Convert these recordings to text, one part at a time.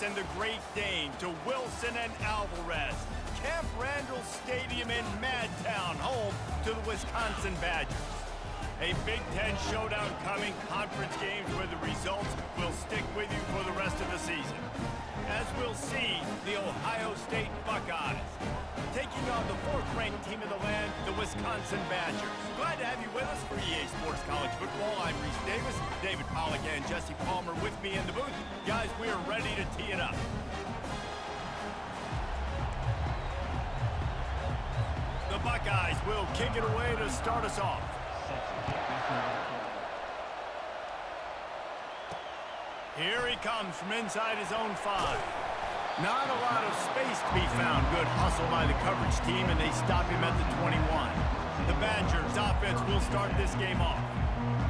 and the Great Dane to Wilson and Alvarez. Camp Randall Stadium in Madtown, home to the Wisconsin Badgers. A Big Ten showdown coming, conference games where the results will stick with you for the rest of the season. As we'll see, the Ohio State Buckeyes taking on the fourth-ranked team in the land, the Wisconsin Badgers. Glad to have you with us for EA Sports College Football. I'm Reese Davis, David Pollack and Jesse Palmer with me in the booth. Guys, we are ready to tee it up. The Buckeyes will kick it away to start us off. Here he comes from inside his own 5. Not a lot of space to be found. Good hustle by the coverage team, and they stop him at the 21. The Badgers offense will start this game off.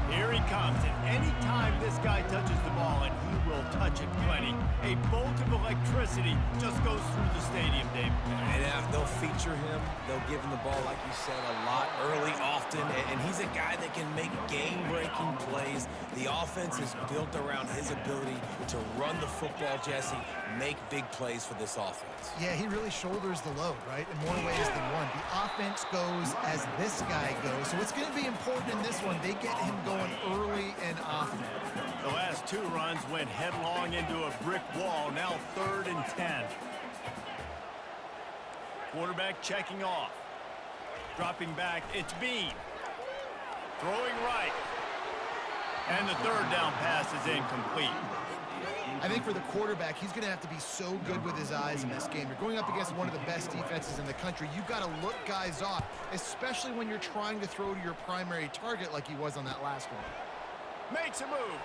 Here he comes, and any time this guy touches the ball, and he will touch it plenty, a bolt of electricity just goes through the stadium, Dave. And they'll feature him. They'll give him the ball, like you said, a lot early, often. And he's a guy that can make game-breaking plays. The offense is built around his ability to run the football, Jesse, make big plays for this offense. Yeah, he really shoulders the load, right, in more ways than one. The offense goes as this guy goes. So it's going to be important in this one. They get him going early and often. The last 2 runs went headlong into a brick wall. Now 3rd and 10. Quarterback checking off. Dropping back, it's Bean. Throwing right. And the 3rd down pass is incomplete. I think for the quarterback, he's going to have to be so good with his eyes in this game. You're going up against one of the best defenses in the country. You've got to look guys off, especially when you're trying to throw to your primary target like he was on that last one. Makes a move.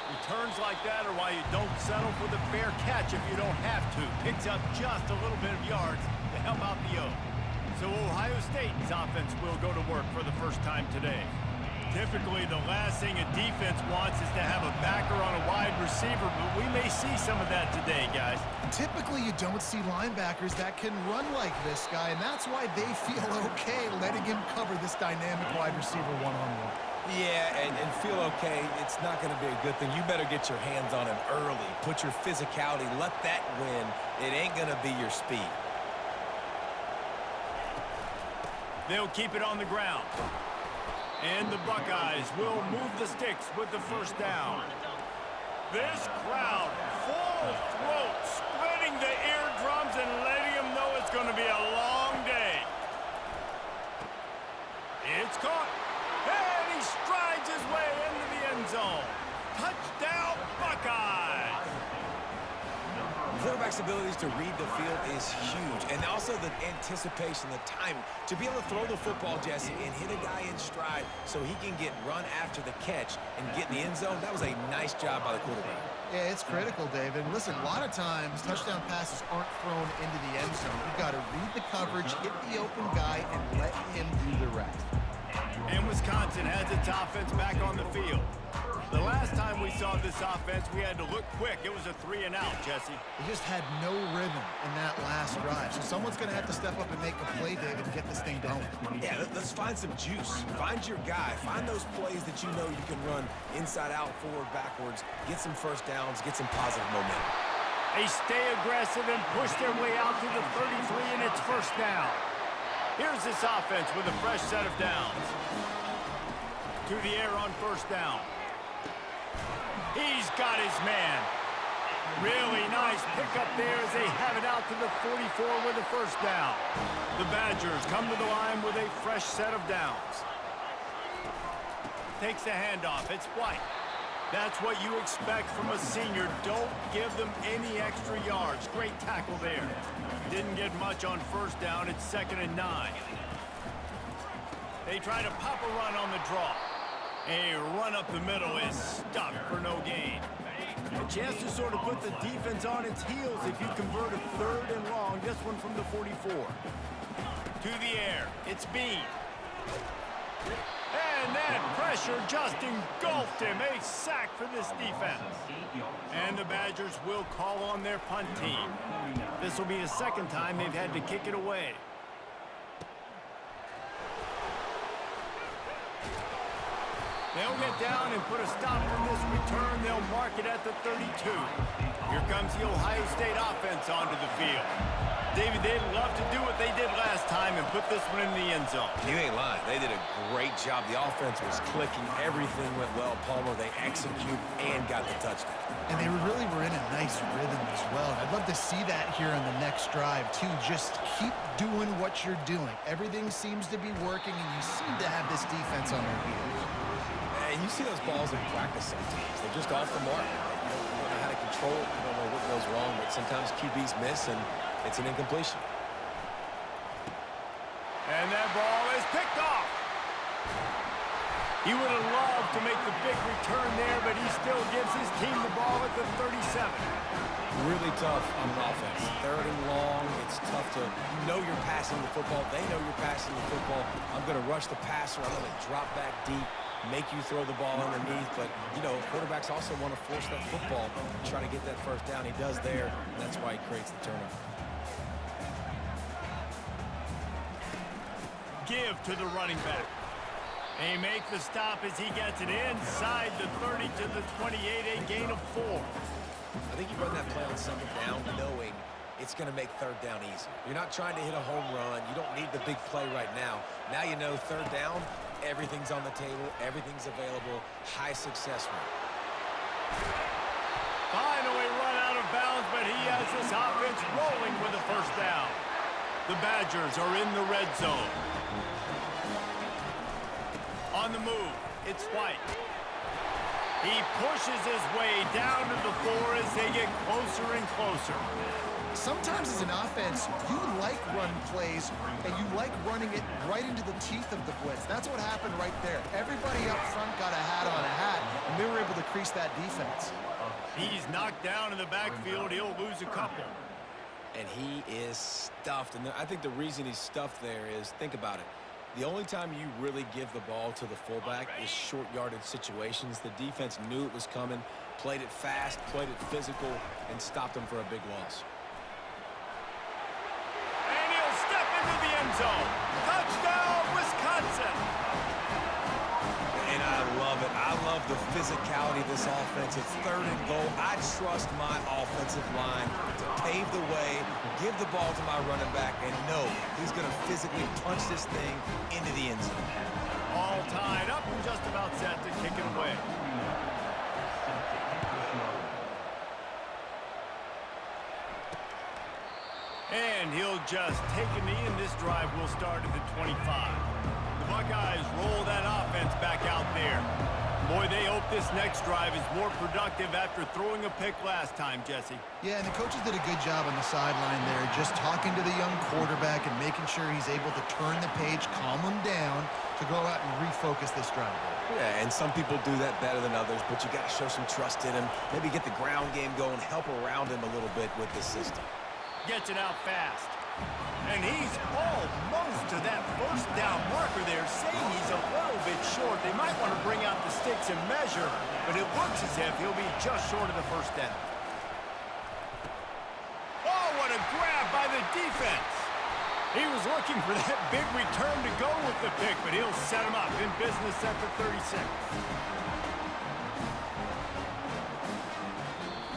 Returns like that are why you don't settle for the fair catch if you don't have to. Picks up just a little bit of yards to help out the O. So Ohio State's offense will go to work for the first time today. Typically, the last thing a defense wants is to have a backer on a wide receiver, but we may see some of that today, guys. Typically, you don't see linebackers that can run like this guy, and that's why they feel okay letting him cover this dynamic wide receiver one-on-one. Yeah, and feel okay. It's not going to be a good thing. You better get your hands on him early. Put your physicality. Let that win. It ain't going to be your speed. They'll keep it on the ground. And the Buckeyes will move the sticks with the first down. This crowd, full throat, splitting the eardrums and letting them know it's going to be a long day. It's caught. And he strides his way into the end zone. Touchdown, Buckeyes! Quarterback's abilities to read the field is huge. And also the anticipation, the timing. To be able to throw the football, Jesse, and hit a guy in stride so he can get run after the catch and get in the end zone, that was a nice job by the quarterback. Yeah, it's critical, David. Listen, a lot of times touchdown passes aren't thrown into the end zone. You've got to read the coverage, hit the open guy, and let him do the rest. And Wisconsin has its offense back on the field. The last time we saw this offense, we had to look quick. It was a 3-and-out, Jesse. They just had no rhythm in that last drive. So someone's going to have to step up and make a play, David, and get this thing going. Yeah, let's find some juice. Find your guy. Find those plays that you know you can run inside out, forward, backwards. Get some first downs. Get some positive momentum. They stay aggressive and push their way out to the 33, and it's first down. Here's this offense with a fresh set of downs. To the air on first down. He's got his man. Really nice pickup there as they have it out to the 44 with a first down. The Badgers come to the line with a fresh set of downs. Takes the handoff. It's White. That's what you expect from a senior. Don't give them any extra yards. Great tackle there. Didn't get much on first down. It's 2nd and 9. They try to pop a run on the draw. A run up the middle is stuffed for no gain. A chance to sort of put the defense on its heels if you convert a 3rd and long. This one from the 44. To the air. It's Bean. And that pressure just engulfed him. A sack for this defense. And the Badgers will call on their punt team. This will be the 2nd time they've had to kick it away. They'll get down and put a stop on this return. They'll mark it at the 32. Here comes the Ohio State offense onto the field. David, they'd love to do what they did last time and put this one in the end zone. You ain't lying. They did a great job. The offense was clicking. Everything went well. Palmer, they executed and got the touchdown. And they really were in a nice rhythm as well. I'd love to see that here on the next drive, too. Just keep doing what you're doing. Everything seems to be working, and you seem to have this defense on their heels. And you see those balls in practice sometimes. They're just off the mark. You don't know how to control it. You don't know what goes wrong, but sometimes QBs miss, and it's an incompletion. And that ball is picked off. He would have loved to make the big return there, but he still gives his team the ball at the 37. Really tough on offense. Third and long, it's tough to know you're passing the football. They know you're passing the football. I'm going to rush the passer. I'm going to drop back deep, make you throw the ball underneath. But, you know, quarterbacks also want to force that football, try to get that first down. He does there, and that's why he creates the turnover. Give to the running back. They make the stop as he gets it inside the 30 to the 28, a gain of 4. I think you run that play on second down knowing it's going to make third down easy. You're not trying to hit a home run. You don't need the big play right now. Now you know third down, everything's on the table, everything's available, high success rate. Finally run out of bounds, but he has this offense rolling with a first down. The Badgers are in the red zone. On the move, it's White. He pushes his way down to the 4 as they get closer and closer. Sometimes as an offense, you like run plays, and you like running it right into the teeth of the blitz. That's what happened right there. Everybody up front got a hat on a hat, and they were able to crease that defense. He's knocked down in the backfield. He'll lose a couple. And he is stuffed. And I think the reason he's stuffed there is, think about it. The only time you really give the ball to the fullback is short yardage situations. The defense knew it was coming, played it fast, played it physical, and stopped him for a big loss. And he'll step into the end zone. Touchdown, Wisconsin. And I love it. I love the physicality of this offense. It's third and goal. I trust my offensive line to pave the way, give the ball to my running back, and know he's going to physically punch this thing into the end zone. All tied up and just about set to kick it away. And he'll just take a knee, and this drive will start at the 25. The Buckeyes roll that offense back out there. Boy, they hope this next drive is more productive after throwing a pick last time, Jesse. Yeah, and the coaches did a good job on the sideline there, just talking to the young quarterback and making sure he's able to turn the page, calm him down to go out and refocus this drive. Yeah, and some people do that better than others, but you got to show some trust in him, maybe get the ground game going, help around him a little bit with the system. Gets it out fast. And he's almost to that first down marker there, saying he's a little bit short. They might want to bring out the sticks and measure, but it looks as if he'll be just short of the first down. Oh, what a grab by the defense. He was looking for that big return to go with the pick, but he'll set him up in business at the 36.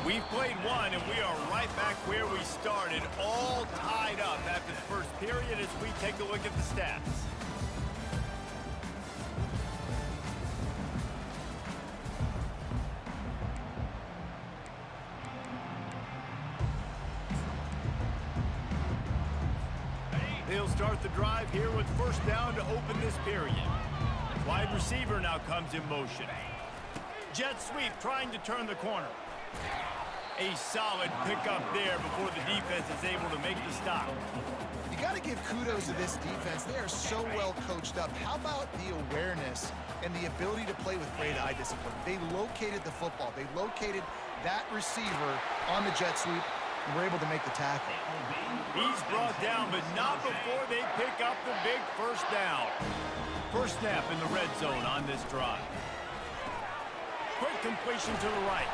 We've played one, and we are right back where we started, all tied up after the first period as we take a look at the stats. They'll start the drive here with first down to open this period. Wide receiver now comes in motion. Jet sweep trying to turn the corner. A solid pickup there before the defense is able to make the stop. You got to give kudos to this defense. They are so well coached up. How about the awareness and the ability to play with great eye discipline? They located the football. They located that receiver on the jet sweep and were able to make the tackle. He's brought down, but not before they pick up the big first down. First snap in the red zone on this drive. Quick completion to the right.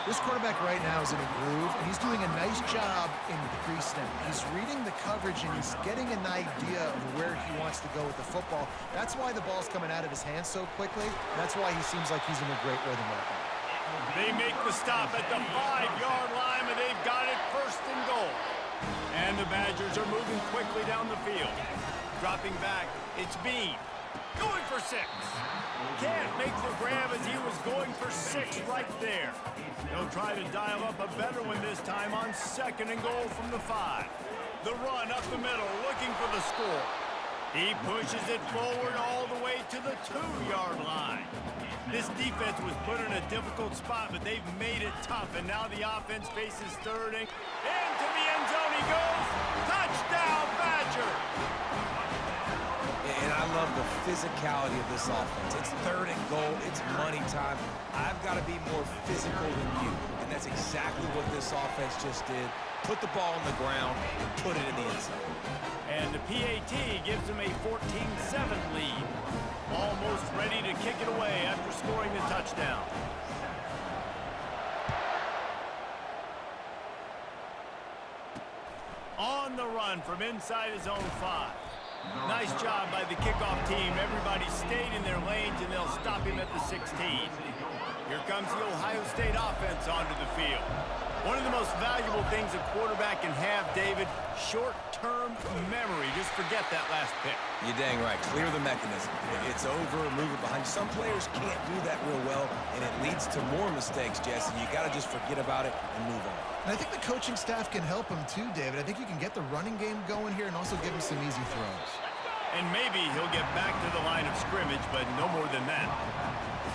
This quarterback right now is in a groove, and he's doing a nice job in pre-snap. He's reading the coverage, and he's getting an idea of where he wants to go with the football. That's why the ball's coming out of his hands so quickly. That's why he seems like he's in a great rhythm right now. They make the stop at the 5-yard line, and they've got it first and goal. And the Badgers are moving quickly down the field. Dropping back, it's Bean. Going for 6. Can't make the grab as he was going for 6 right there. They'll try to dial up a better one this time on 2nd and goal from the 5. The run up the middle, looking for the score. He pushes it forward all the way to the 2-yard line. This defense was put in a difficult spot, but they've made it tough, and now the offense faces 3rd and into the end zone he goes. Touchdown, Badger! And I love the physicality of this offense. It's 3rd and goal. It's money time. I've got to be more physical than you, and that's exactly what this offense just did. Put the ball on the ground and put it in the end zone. And the PAT gives them a 14-7 lead. Almost ready to kick it away after scoring the touchdown. On the run from inside his own 5. Nice job by the kickoff team. Everybody stayed in their lanes, and they'll stop him at the 16. Here comes the Ohio State offense onto the field. One of the most valuable things a quarterback can have, David, short-term memory. Just forget that last pick. You're dang right. Clear the mechanism. It's over, move it behind. Some players can't do that real well, and it leads to more mistakes, Jesse. You got to just forget about it and move on. And I think the coaching staff can help him too, David. I think you can get the running game going here and also give him some easy throws. And maybe he'll get back to the line of scrimmage, but no more than that.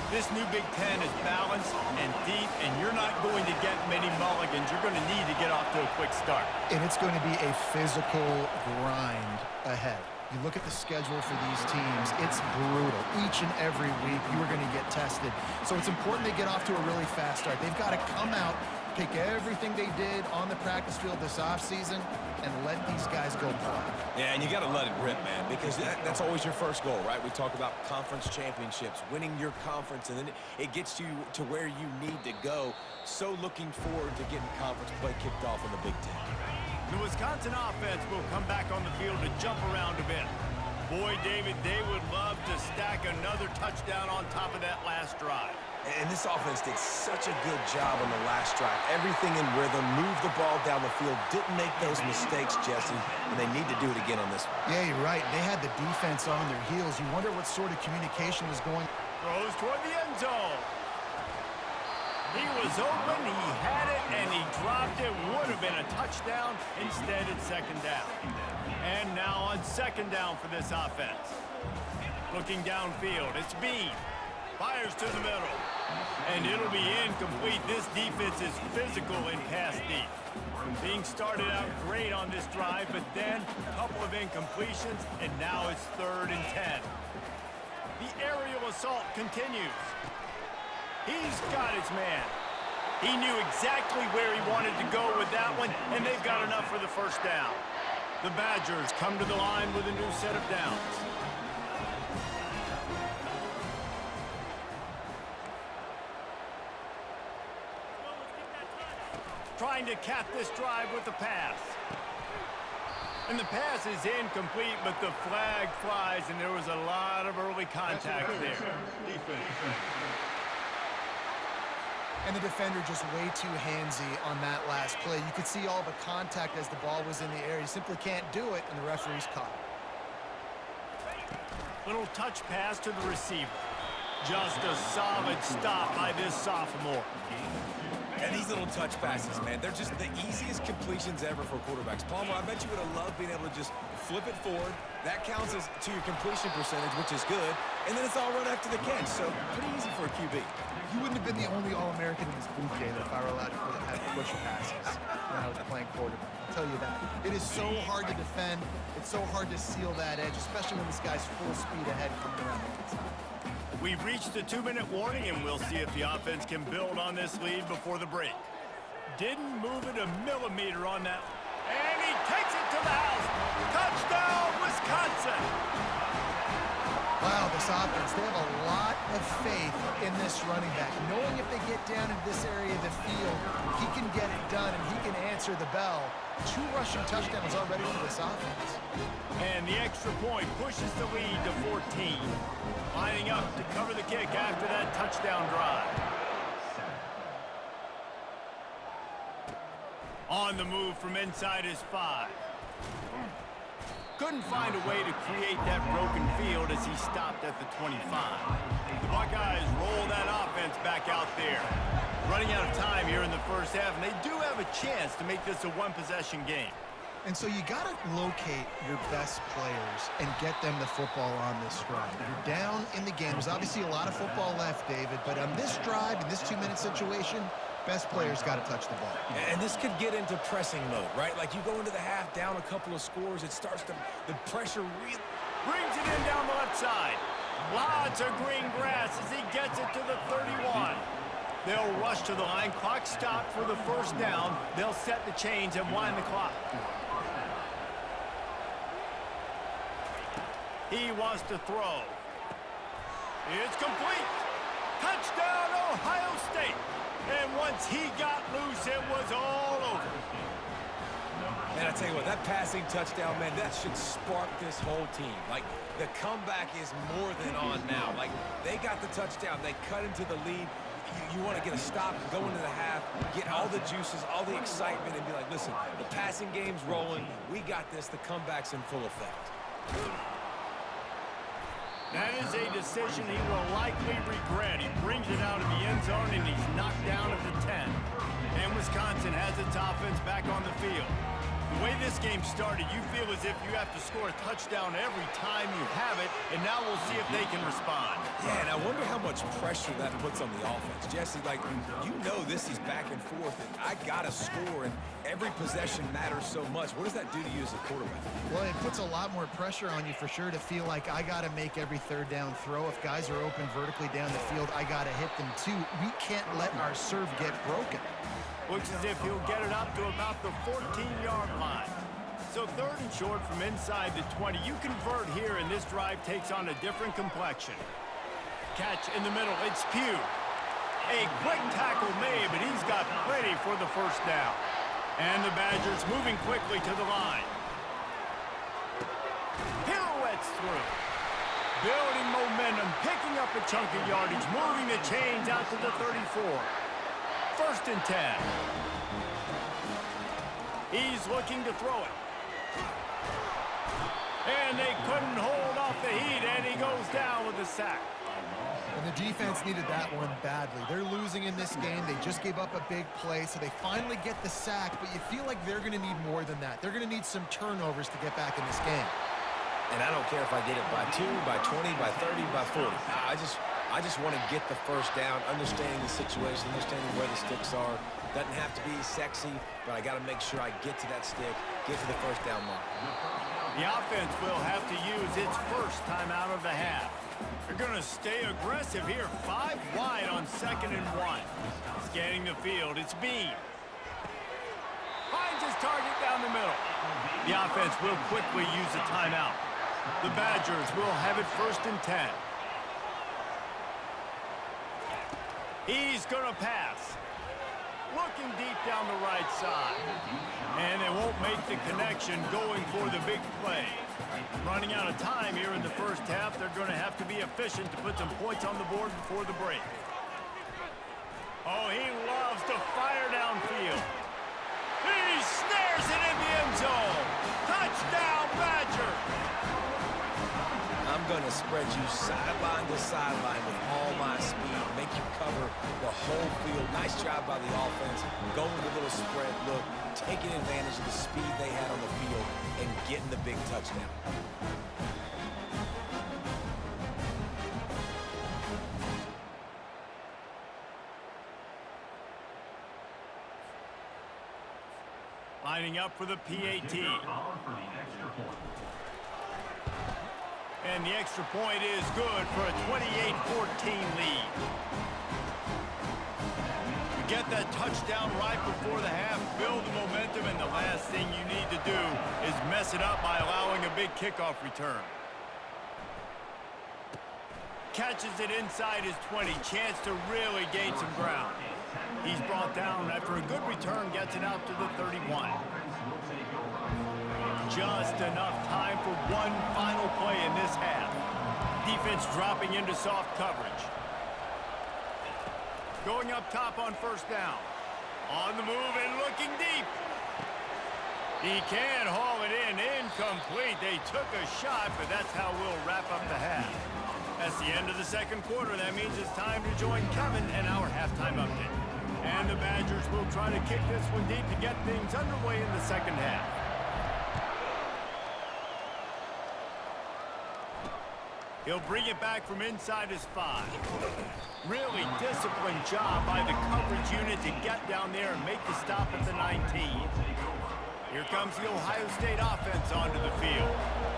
This new Big Ten is balanced and deep, and you're not going to get many mulligans. You're going to need to get off to a quick start. And it's going to be a physical grind ahead. You look at the schedule for these teams, it's brutal. Each and every week, you are going to get tested. So it's important they get off to a really fast start. They've got to come out, take everything they did on the practice field this offseason, and let these guys go play. Yeah, and you got to let it rip, man, because that's always your first goal, right? We talk about conference championships, winning your conference, and then it gets you to where you need to go. So looking forward to getting conference play kicked off in the Big Ten. The Wisconsin offense will come back on the field to jump around a bit. Boy, David, they would love to stack another touchdown on top of that last drive. And this offense did such a good job on the last drive. Everything in rhythm, moved the ball down the field, didn't make those mistakes, Jesse, and they need to do it again on this one. Yeah, you're right. They had the defense on their heels. You wonder what sort of communication was going. Throws toward the end zone. He was open, he had it, and he dropped it. Would have been a touchdown. Instead, it's 2nd down. And now on 2nd down for this offense. Looking downfield, it's Bean. Fires to the middle. And it'll be incomplete. This defense is physical and pass deep. Being started out great on this drive, but then a couple of incompletions, and now it's 3rd and 10. The aerial assault continues. He's got his man. He knew exactly where he wanted to go with that one, and they've got enough for the first down. The Badgers come to the line with a new set of downs. Trying to cap this drive with the pass. And the pass is incomplete, but the flag flies, and there was a lot of early contact there. And the defender just way too handsy on that last play. You could see all the contact as the ball was in the air. He simply can't do it, and the referee's caught it. Little touch pass to the receiver. Just a solid stop by this sophomore. And these little touch passes, man, they're just the easiest completions ever for quarterbacks. Palmer, I bet you would have loved being able to just flip it forward. That counts as to your completion percentage, which is good. And then it's all run after the catch, so pretty easy for a QB. You wouldn't have been the only All-American in this booth game if I were allowed to have push passes when I was playing quarterback. I'll tell you that. It is so hard to defend. It's so hard to seal that edge, especially when this guy's full speed ahead coming around the inside. We've reached the 2-minute warning, and we'll see if the offense can build on this lead before the break. Didn't move it a millimeter on that. And he takes it to the house. Touchdown, Wisconsin! Wow, this offense, they have a lot of faith in this running back. Knowing if they get down in this area of the field, he can get it done and he can answer the bell. 2 rushing touchdowns already for this offense. And the extra point pushes the lead to 14. Lining up to cover the kick after that touchdown drive. On the move from inside his 5. Couldn't find a way to create that broken field as he stopped at the 25. The Buckeyes roll that offense back out there. Running out of time here in the first half, and they do have a chance to make this a one-possession game. And so you got to locate your best players and get them the football on this drive. You're down in the game. There's obviously a lot of football left, David, but on this drive, in this 2-minute situation, best players got to touch the ball. And this could get into pressing mode, right? Like you go into the half down a couple of scores, it starts to, the pressure really brings it in down the left side. Lots of green grass as he gets it to the 31. They'll rush to the line. Clock stopped for the first down. They'll set the chains and wind the clock. He wants to throw. It's complete. Touchdown, Ohio State. And once he got loose, it was all over. Man, I tell you what, that passing touchdown, man, that should spark this whole team. Like, the comeback is more than on now. Like, they got the touchdown. They cut into the lead. You want to get a stop, go into the half, get all the juices, all the excitement, and be like, listen, the passing game's rolling. We got this. The comeback's in full effect. That is a decision he will likely regret. He brings it out of the end zone, and he's knocked down at the 10. And Wisconsin has its offense back on the field. The way this game started, you feel as if you have to score a touchdown every time you have it, and now we'll see if they can respond. Yeah, and I wonder how much pressure that puts on the offense. Jesse, like, you know this is back and forth, and I got to score, and every possession matters so much. What does that do to you as a quarterback? Well, it puts a lot more pressure on you for sure to feel like I got to make every third down throw. If guys are open vertically down the field, I got to hit them too. We can't let our serve get broken. Looks as if he'll get it up to about the 14-yard line. So 3rd and short from inside the 20. You convert here, and this drive takes on a different complexion. Catch in the middle. It's Pugh. A quick tackle made, but he's got plenty for the first down. And the Badgers moving quickly to the line. Pirouettes through. Building momentum, picking up a chunk of yardage, moving the chains out to the 34. 1st and 10. He's looking to throw it. And they couldn't hold off the heat, and he goes down with a sack. And the defense needed that one badly. They're losing in this game. They just gave up a big play, so they finally get the sack, but you feel like they're going to need more than that. They're going to need some turnovers to get back in this game. And I don't care if I get it by 2, by 20, by 30, by 40. I just want to get the first down, understanding the situation, understanding where the sticks are. Doesn't have to be sexy, but I got to make sure I get to that stick, get to the first down mark. The offense will have to use its first time out of the half. They're going to stay aggressive here. 5 wide on 2nd and 1. Scanning the field, it's Bean. Finds his target down the middle. The offense will quickly use a timeout. The Badgers will have it 1st and 10. He's going to pass. Looking deep down the right side. And they won't make the connection going for the big play. Running out of time here in the first half. They're going to have to be efficient to put some points on the board before the break. Oh, he loves to fire downfield. He snares it in the end zone. Touchdown, Badgers. I'm going to spread you sideline to sideline with all my speed, make you cover the whole field. Nice job by the offense, going with a little spread look, taking advantage of the speed they had on the field, and getting the big touchdown. Lining up for the PAT. And the extra point is good for a 28-14 lead. You get that touchdown right before the half, build the momentum, and the last thing you need to do is mess it up by allowing a big kickoff return. Catches it inside his 20, chance to really gain some ground. He's brought down after a good return, gets it out to the 31. Just enough time for one final play in this half. Defense dropping into soft coverage. Going up top on 1st down. On the move and looking deep. He can haul it in. Incomplete. They took a shot, but that's how we'll wrap up the half. That's the end of the second quarter. That means it's time to join Kevin and our halftime update. And the Badgers will try to kick this one deep to get things underway in the second half. He'll bring it back from inside his 5. Really disciplined job by the coverage unit to get down there and make the stop at the 19. Here comes the Ohio State offense onto the field.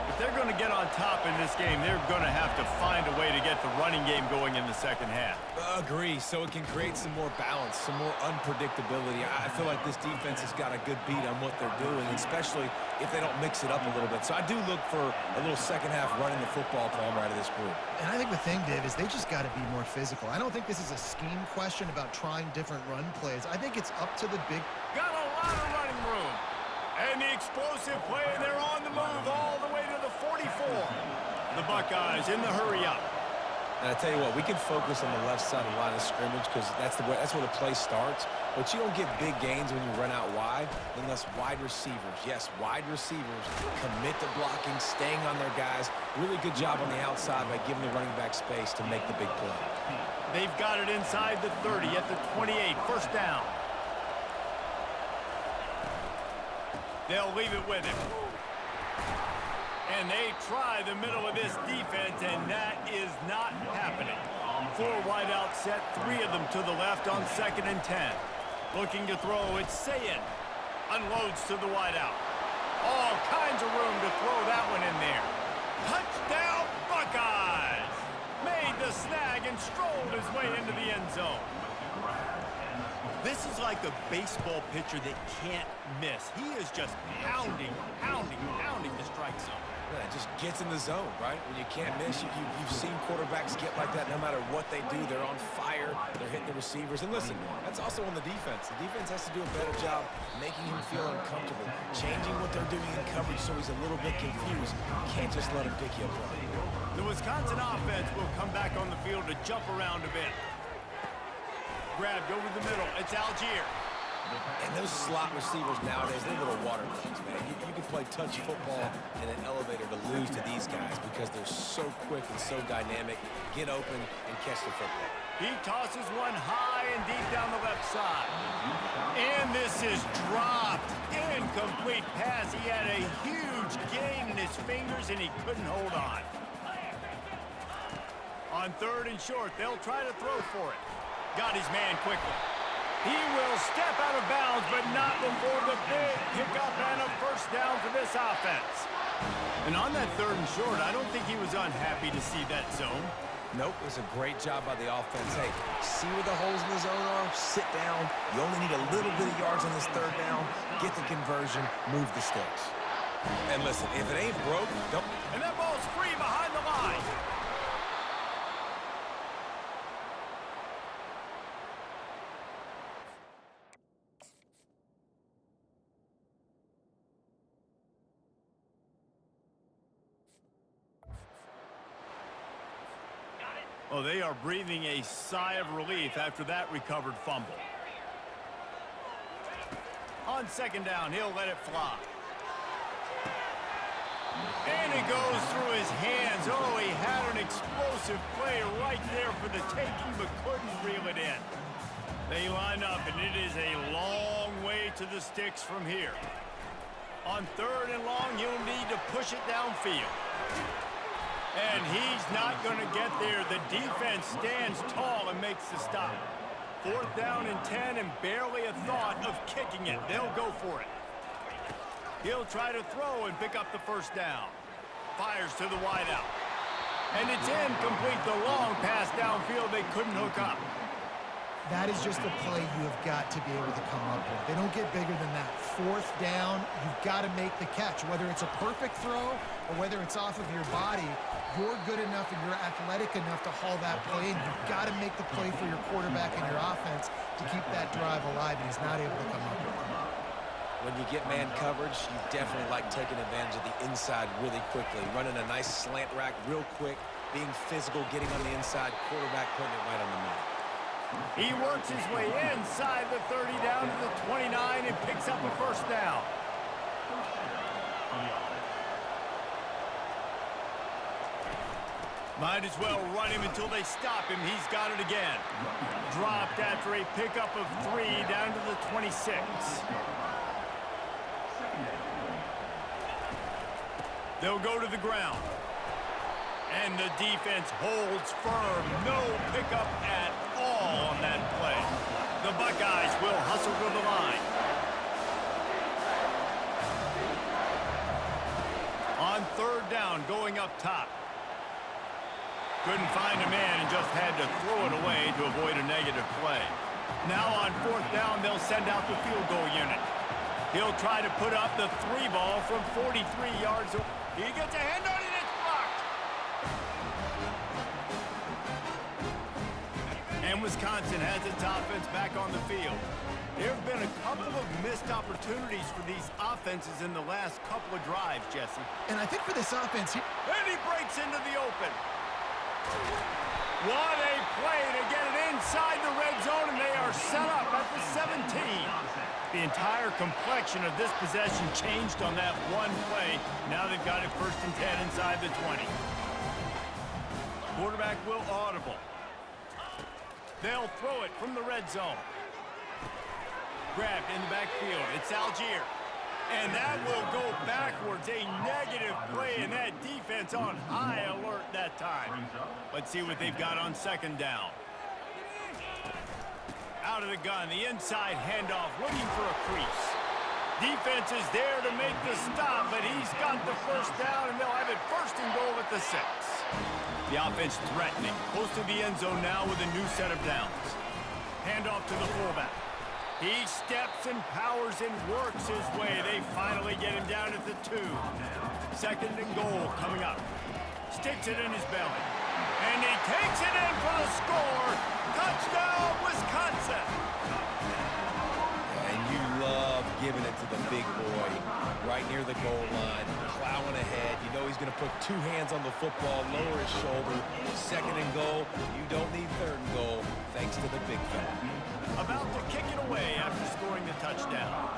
If they're going to get on top in this game, they're going to have to find a way to get the running game going in the second half. Agree, so it can create some more balance, some more unpredictability. I feel like this defense has got a good beat on what they're doing, especially if they don't mix it up a little bit. So I do look for a little second half running the football program out of this group. And I think the thing, Dave, is they just got to be more physical. I don't think this is a scheme question about trying different run plays. I think it's up to the big... Got a lot of running room. And the explosive play, and they're on the move all the way to the 44. The Buckeyes in the hurry-up. And I tell you what, we can focus on the left side of the line of scrimmage because that's where the play starts. But you don't get big gains when you run out wide unless wide receivers, yes, wide receivers, commit to blocking, staying on their guys. Really good job on the outside by giving the running back space to make the big play. They've got it inside the 30 at the 28. First down. They'll leave it with him. And they try the middle of this defense, and that is not happening. 4 wideouts set, 3 of them to the left on 2nd and 10. Looking to throw, it's Sayin. Unloads to the wideout. All kinds of room to throw that one in there. Touchdown, Buckeyes! Made the snag and strolled his way into the end zone. This is like a baseball pitcher that can't miss. He is just pounding the strike zone. Yeah, it just gets in the zone, right? When you can't miss, you've seen quarterbacks get like that no matter what they do. They're on fire. They're hitting the receivers. And listen, that's also on the defense. The defense has to do a better job making him feel uncomfortable, changing what they're doing in coverage so he's a little bit confused. You can't just let him pick you apart. The Wisconsin offense will come back on the field to jump around a bit. Grabbed over the middle. It's Algier. And those slot receivers nowadays, they're little water bugs, man. You can play touch football in an elevator to lose to these guys because they're so quick and so dynamic. Get open and catch the football. He tosses one high and deep down the left side. And this is dropped. Incomplete pass. He had a huge gain in his fingers, and he couldn't hold on. On 3rd and short, they'll try to throw for it. Got his man quickly. He will step out of bounds, but not before the big pickup and a first down for this offense. And on that 3rd and short, I don't think he was unhappy to see that zone. Nope, it was a great job by the offense. Hey, see where the holes in the zone are? Sit down. You only need a little bit of yards on this 3rd down. Get the conversion. Move the sticks. And listen, if it ain't broke, don't... And that ball's free behind the line. Oh, they are breathing a sigh of relief after that recovered fumble. On 2nd down, he'll let it fly. And it goes through his hands. Oh, he had an explosive play right there for the taking, but couldn't reel it in. They line up, and it is a long way to the sticks from here. On 3rd and long, he'll need to push it downfield. And he's not going to get there. The defense stands tall and makes the stop. 4th down and 10 and barely a thought of kicking it. They'll go for it. He'll try to throw and pick up the first down. Fires to the wideout. And it's incomplete. The long pass downfield they couldn't hook up. That is just a play you have got to be able to come up with. They don't get bigger than that. 4th down, you've got to make the catch. Whether it's a perfect throw or whether it's off of your body, you're good enough and you're athletic enough to haul that play, and you've got to make the play for your quarterback and your offense to keep that drive alive, and he's not able to come up with it. When you get man coverage, you definitely like taking advantage of the inside really quickly, running a nice slant rack real quick, being physical, getting on the inside, quarterback putting it right on the money. He works his way inside the 30 down to the 29 and picks up a first down. Might as well run him until they stop him. He's got it again. Dropped after a pickup of 3 down to the 26. They'll go to the ground. And the defense holds firm. No pickup at all on that play. The Buckeyes will hustle to the line. On 3rd down, going up top. Couldn't find a man and just had to throw it away to avoid a negative play. Now on 4th down, they'll send out the field goal unit. He'll try to put up the 3 ball from 43 yards. He gets a hand on it, it's blocked. And Wisconsin has its offense back on the field. There have been a couple of missed opportunities for these offenses in the last couple of drives, Jesse. And I think for this offense here... And he breaks into the open. What a play to get it inside the red zone, and they are set up at the 17. The entire complexion of this possession changed on that one play. Now they've got it 1st and 10 inside the 20. Quarterback will audible. They'll throw it from the red zone. Grabbed in the backfield. It's Algier. And that will go backwards. A negative play, and that defense on high alert that time. Let's see what they've got on 2nd down. Out of the gun, the inside handoff, looking for a crease. Defense is there to make the stop, but he's got the 1st down, and they'll have it 1st and goal at the 6. The offense threatening, close to the end zone now with a new set of downs. Handoff to the fullback. He steps and powers and works his way. They finally get him down at the 2. 2nd and goal coming up. Sticks it in his belly. And he takes it in for the score. Touchdown, Wisconsin. And you love giving it to the big boy right near the goal line, plowing ahead. You know he's going to put 2 hands on the football, lower his shoulder. 2nd and goal. You don't need 3rd and goal, thanks to the big fella. About to kick it away after scoring the touchdown.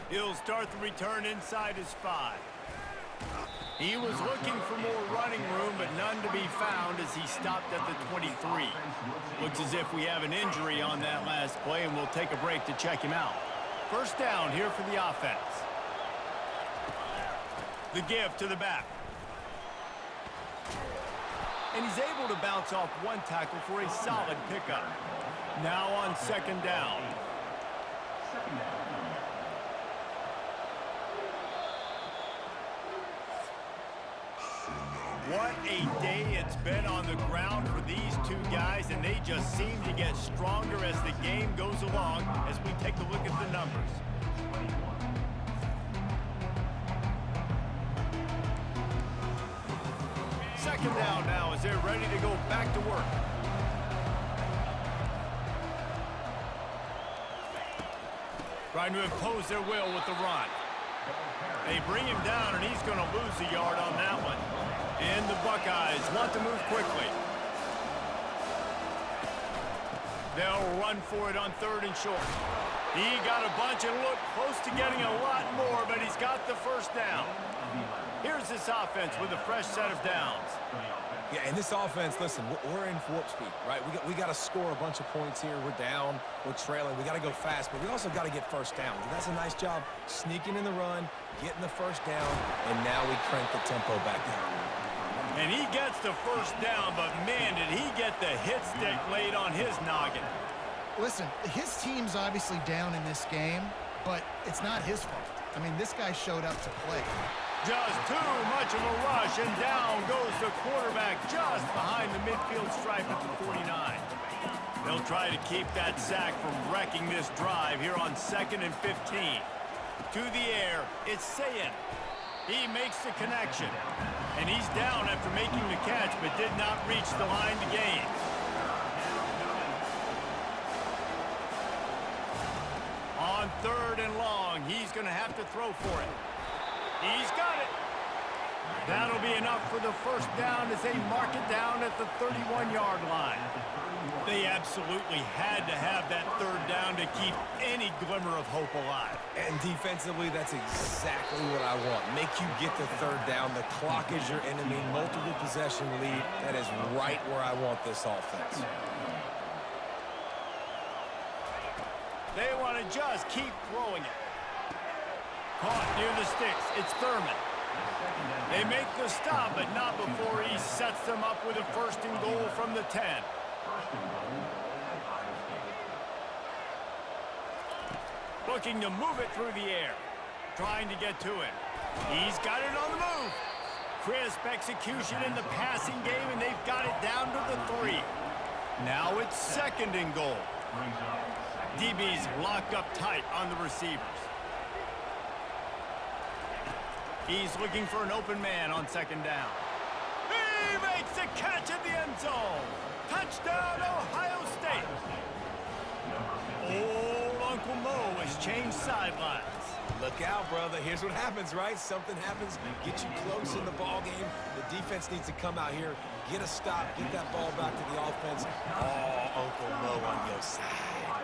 He'll start the return inside his 5. He was looking for more running room, but none to be found as he stopped at the 23. Looks as if we have an injury on that last play, and we'll take a break to check him out. 1st down here for the offense. The give to the back. And he's able to bounce off 1 tackle for a solid pickup. Now on 2nd down. What a day it's been on the ground for these 2 guys, and they just seem to get stronger as the game goes along as we take a look at the numbers. Second down now as they're ready to go back to work. Trying to impose their will with the run. They bring him down, and he's going to lose a yard on that one. And the Buckeyes want to move quickly. They'll run for it on 3rd and short. He got a bunch and looked close to getting a lot more, but he's got the 1st down. Here's this offense with a fresh set of downs. Yeah, and this offense, listen, we're in for warp speed, right? We got to score a bunch of points here. We're down. We're trailing. We got to go fast, but we also got to get 1st down. And that's a nice job sneaking in the run, getting the 1st down, and now we crank the tempo back down. And he gets the 1st down, but man, did he get the hit stick laid on his noggin. Listen, his team's obviously down in this game, but it's not his fault. I mean, this guy showed up to play. Just too much of a rush, and down goes the quarterback just behind the midfield stripe at the 49. They'll try to keep that sack from wrecking this drive here on 2nd and 15. To the air, it's Sayin. He makes the connection, and he's down after making the catch, but did not reach the line to gain. On 3rd and long, he's going to have to throw for it. He's got it. That'll be enough for the first down as they mark it down at the 31-yard line. They absolutely had to have that third down to keep any glimmer of hope alive. And defensively, that's exactly what I want. Make you get the third down. The clock is your enemy. Multiple possession lead. That is right where I want this offense. They want to just keep throwing it. Caught near the sticks. It's Thurman. They make the stop, but not before he sets them up with a first and goal from the 10. Looking to move it through the air. Trying to get to him. He's got it on the move. Crisp execution in the passing game, and they've got it down to the 3. Now it's second and goal. DB's locked up tight on the receivers. He's looking for an open man on second down. He makes a catch in the end zone. Touchdown, Ohio State. Old Uncle Mo has changed sidelines. Look out, brother. Here's what happens, right? Something happens, get you close in the ball game. The defense needs to come out here, get a stop, get that ball back to the offense. Oh, Uncle Mo on your side.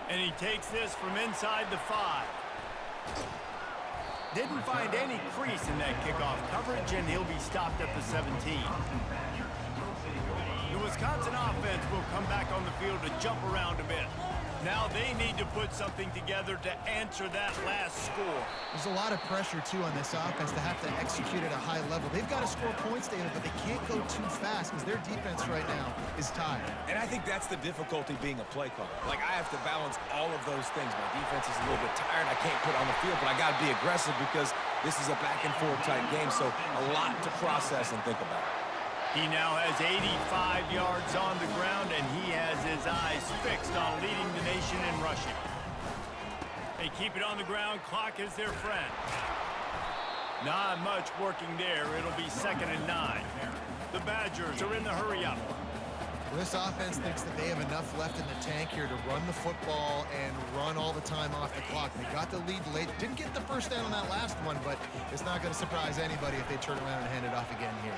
And he takes this from inside the 5. Didn't find any crease in that kickoff coverage, and he'll be stopped at the 17. The Wisconsin offense will come back on the field to jump around a bit. Now they need to put something together to answer that last score. There's a lot of pressure, too, on this offense to have to execute at a high level. They've got to score points, David, but they can't go too fast because their defense right now is tired. And I think that's the difficulty being a play caller. Like, I have to balance all of those things. My defense is a little bit tired. I can't put on the field, but I got to be aggressive because this is a back-and-forth type game, so a lot to process and think about. He now has 85 yards on the ground, and he has his eyes fixed on leading the nation in rushing. They keep it on the ground. Clock is their friend. Not much working there. It'll be second and 9. The Badgers are in the hurry-up. Well, this offense thinks that they have enough left in the tank here to run the football and run all the time off the clock. They got the lead late. Didn't get the first down on that last one, but it's not going to surprise anybody if they turn around and hand it off again here.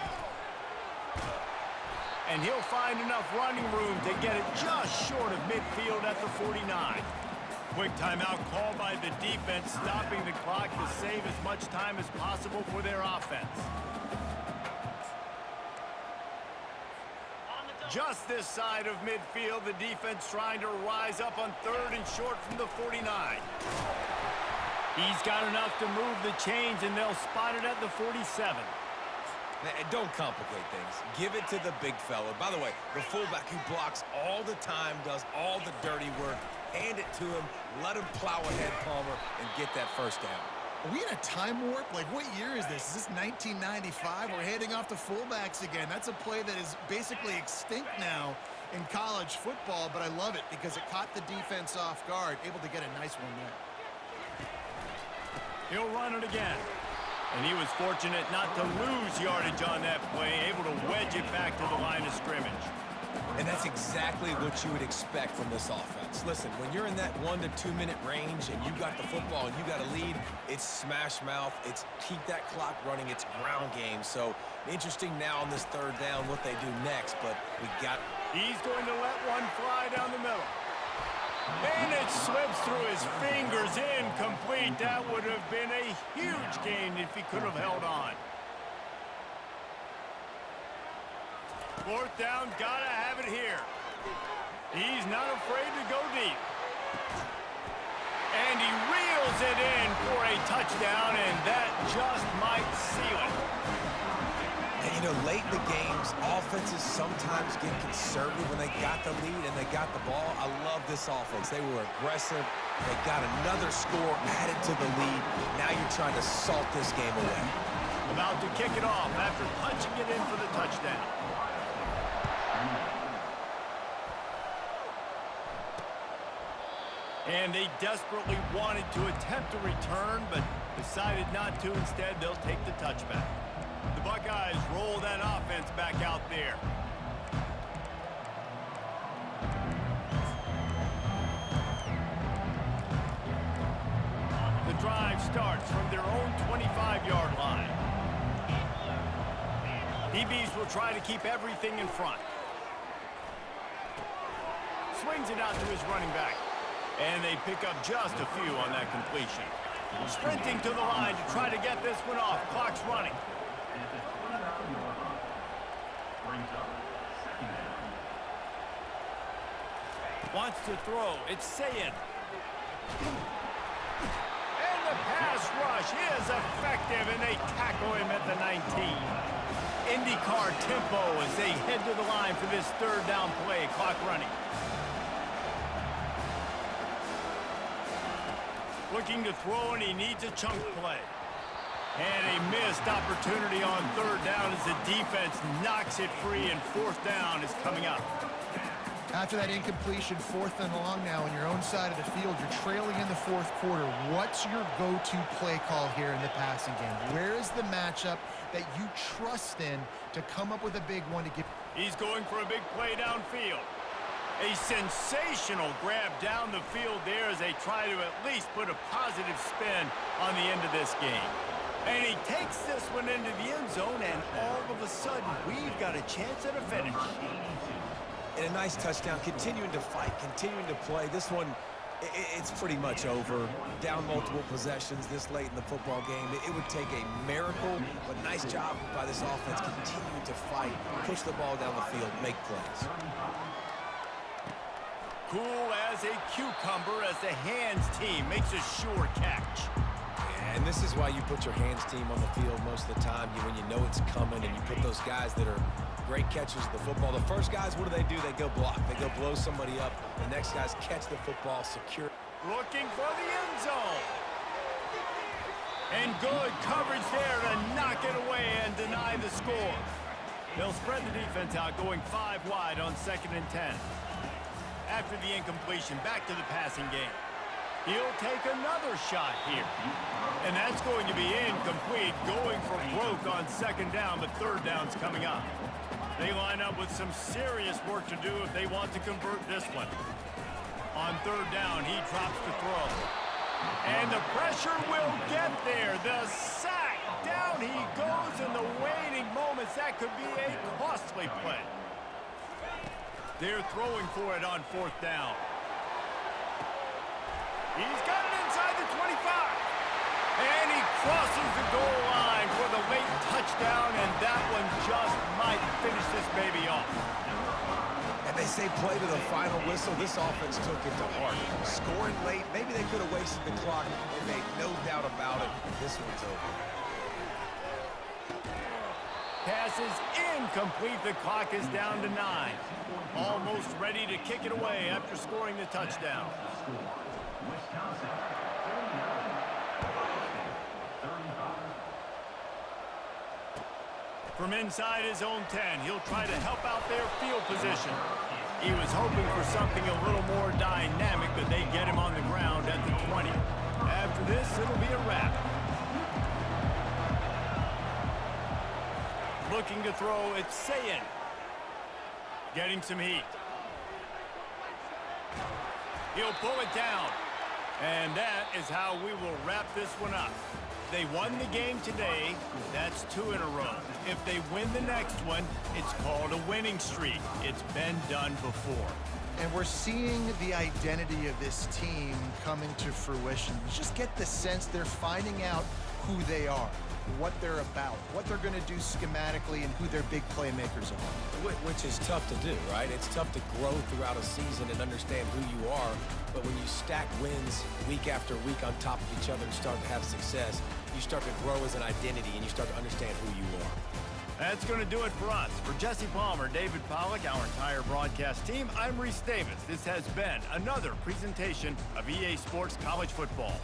And he'll find enough running room to get it just short of midfield at the 49. Quick timeout called by the defense, stopping the clock to save as much time as possible for their offense. Just this side of midfield, the defense trying to rise up on third and short from the 49. He's got enough to move the chains, and they'll spot it at the 47. Don't complicate things. Give it to the big fella. By the way, the fullback who blocks all the time, does all the dirty work. Hand it to him. Let him plow ahead, Palmer, and get that first down. Are we in a time warp? Like, what year is this? Is this 1995? We're handing off to fullbacks again. That's a play that is basically extinct now in college football, but I love it because it caught the defense off guard, able to get a nice one there. He'll run it again. And he was fortunate not to lose yardage on that play, able to wedge it back to the line of scrimmage. And that's exactly what you would expect from this offense. Listen, when you're in that 1 to 2 minute range and you got the football and you got a lead, it's smash mouth, it's keep that clock running, it's ground game. So interesting now on this third down what they do next, but we got... He's going to let one fly down the middle. And it slips through his fingers, incomplete. That would have been a huge gain if he could have held on. Fourth down, gotta have it here. He's not afraid to go deep. And he reels it in for a touchdown, and that just might seal it. And, you know, late in the games, offenses sometimes get conservative when they got the lead and they got the ball. I love this offense. They were aggressive. They got another score added to the lead. Now you're trying to salt this game away. About to kick it off after punching it in for the touchdown. And they desperately wanted to attempt a return, but decided not to. Instead, they'll take the touchback. The Buckeyes roll that offense back out there. The drive starts from their own 25-yard line. DBs will try to keep everything in front. Swings it out to his running back. And they pick up just a few on that completion. Sprinting to the line to try to get this one off. Clock's running. Wants to throw. It's Sayin. And the pass rush is effective, and they tackle him at the 19. IndyCar tempo as they head to the line for this third down play. Clock running. Looking to throw, and he needs a chunk play. And a missed opportunity on third down as the defense knocks it free, and fourth down is coming up. After that incompletion, 4th and long now on your own side of the field, you're trailing in the fourth quarter. What's your go-to play call here in the passing game? Where is the matchup that you trust in to come up with a big one to get? He's going for a big play downfield. A sensational grab down the field there as they try to at least put a positive spin on the end of this game. And he takes this one into the end zone, and all of a sudden, we've got a chance at a finish. And a nice touchdown, continuing to fight, continuing to play. This one, it's pretty much over. Down multiple possessions this late in the football game. It would take a miracle, but nice job by this offense continuing to fight, push the ball down the field, make plays. Cool as a cucumber as the hands team makes a sure catch. And this is why you put your hands team on the field most of the time, when you know it's coming, and you put those guys that are great catchers of the football. The first guys, what do? They go block. They go blow somebody up. The next guys catch the football, secure. Looking for the end zone. And good coverage there to knock it away and deny the score. They'll spread the defense out, going 5 wide on 2nd and 10. After the incompletion, back to the passing game. He'll take another shot here. And that's going to be incomplete, going for broke on 2nd down, but 3rd down's coming up. They line up with some serious work to do if they want to convert this one. On 3rd down, he drops the throw. And the pressure will get there. The sack. Down he goes in the waning moments. That could be a costly play. They're throwing for it on 4th down. He's got it inside the 25. And he crosses the goal line for the late touchdown, and that one just might finish this baby off. And they say play to the final whistle. This offense took it to heart. Scoring late, maybe they could have wasted the clock. They made no doubt about it. This one's over. Pass is incomplete. The clock is down to 9. Almost ready to kick it away after scoring the touchdown. From inside his own 10, he'll try to help out their field position. He was hoping for something a little more dynamic, but they get him on the ground at the 20. After this, it'll be a wrap. Looking to throw, it's Sayin. Getting some heat. He'll pull it down. And that is how we will wrap this one up. They won the game today. That's 2 in a row. If they win the next one, it's called a winning streak. It's been done before. And we're seeing the identity of this team coming to fruition. You just get the sense they're finding out who they are, what they're about, what they're going to do schematically, and who their big playmakers are. Which is tough to do, right? It's tough to grow throughout a season and understand who you are. But when you stack wins week after week on top of each other and start to have success, you start to grow as an identity and you start to understand who you are. That's going to do it for us. For Jesse Palmer, David Pollack, our entire broadcast team, I'm Reese Davis. This has been another presentation of EA Sports College Football.